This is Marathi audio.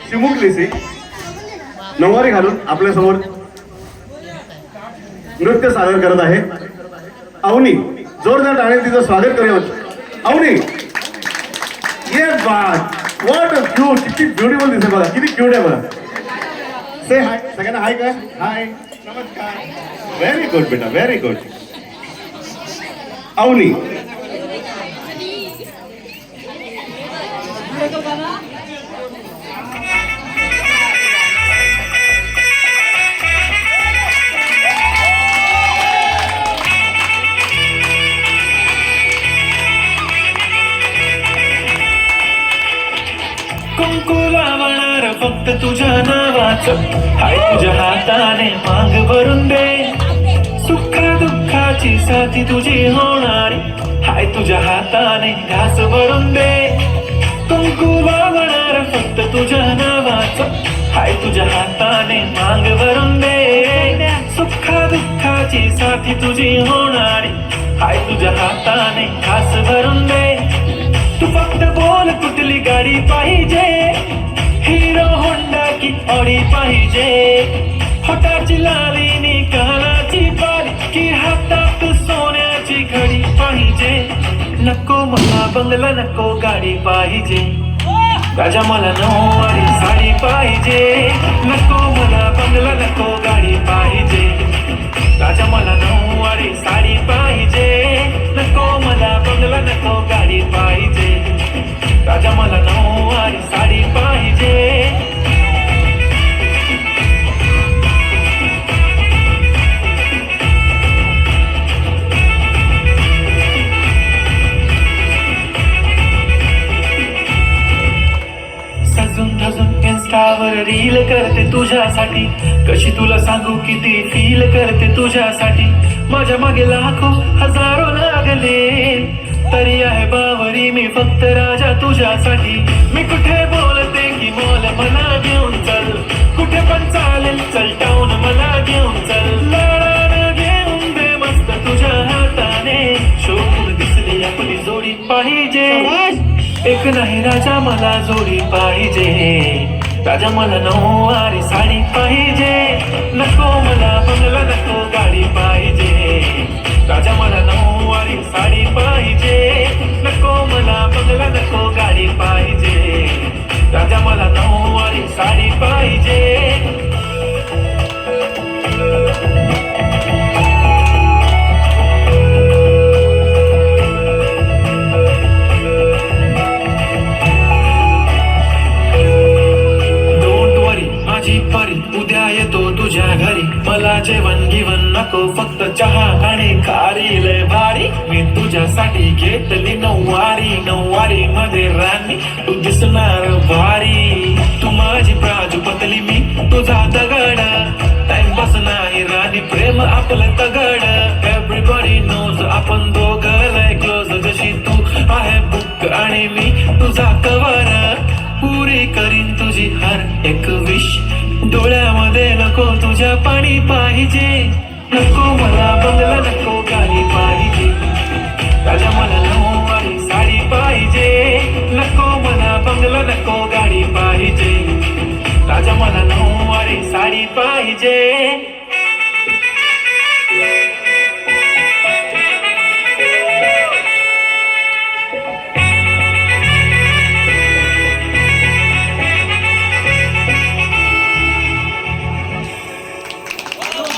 चिमुकलीसी नऊवारी घालून आपल्या समोर नृत्य सादर करत आहे अवनी. जोरदार टाळ्यांनी तिचं स्वागत करूया. अवनी ये बात व्हॉट अ क्यूट, किती ब्युटिफुल दिसते बघा, किती क्यूट आहे बघा. से हाय सगळ्यांना. हाय काय, हाय नमस्कार. व्हेरी गुड बेटा, व्हेरी गुड. अवनी कुंकू लावणार फक्त तुझ्या नावाचं, हाय तुझ्या हाताने माग भरून दे. सुख दुःखाची साथी तुझी होणारी, हाय तुझ्या हाताने घास भरून दे. कुंकू लावणार फक्त तुझ्या नावाचं, हाय तुझ्या हाताने माग भरून दे. सुख दुःखाची साथी तुझी होणारी, हाय तुझ्या हाताने घास भरून दे. तू फक्त बोल कुठली गाडी पाहिजे, हिरो होंडा की ऑडी पाहिजे. होटाची लालीनी कानाची बाली की हातात सोन्याची घडी पाहिजे. नको मला बंगला, नको गाडी पाहिजे. राजा मला नऊवारी साडी पाहिजे. नको मला बंगला, नको गाडी पाहिजे. राजा मला नऊवारी साडी पाहिजे. नको मला बंगला, नको गाडी पाहिजे. राजा मला नऊवारी साडी पाहिजे. सजून धजून इन्स्टावर रील करते तुझ्यासाठी, कशी तुला सांगू किती फील करते तुझ्यासाठी. माझ्या मागे लाखो हजारो लागले, तरी आहे बावरी मी फक्त राजा तुझ्यासाठी. मी कुठे बोलते की मोल मला घेऊन चल, कुठे पण चालेल चल टाऊन मला घेऊन चल. लाडानं घेऊन दे मस्त तुझ्या हाताने, शोभून दिसली आपली जोडी पाहिजे. एक नाही राजा मला जोडी पाहिजे. राजा मला नऊवारी साडी पाहिजे. नको मला बंगला, नको गाडी पाहिजे. राजा मला नऊवारी साडी पाहिजे. नको मला बंगला, नको गाडी पाहिजे. राजा मला नऊवारी साडी पाहिजे. उद्या येतो तुझ्या घरी, मला जेवण गिवण नको फक्त चहा आणि खारी लय भारी. मी तुझ्यासाठी घेतली नऊवारी, नऊवारी मध्ये राणी तू दिसणार भारी. तू माझी प्राजूपतली, मी तुझा दगड. टाइमपास नाही राणी, प्रेम आपलं तगड. एव्हरीबडी नोज आपण दोघं लय क्लोज, जशी तू आहे बुक आणि मी तुझा कवर. पुरी करीन तुझी हर एक विश, डोळ्यामध्ये नको तुझ्या पाणी पाहिजे. नको मला बंगला, नको गाडी पाहिजे. राजा मला नऊवारी साडी पाहिजे. नको मला बंगला, नको गाडी पाहिजे. राजा मला नऊवारी साडी पाहिजे.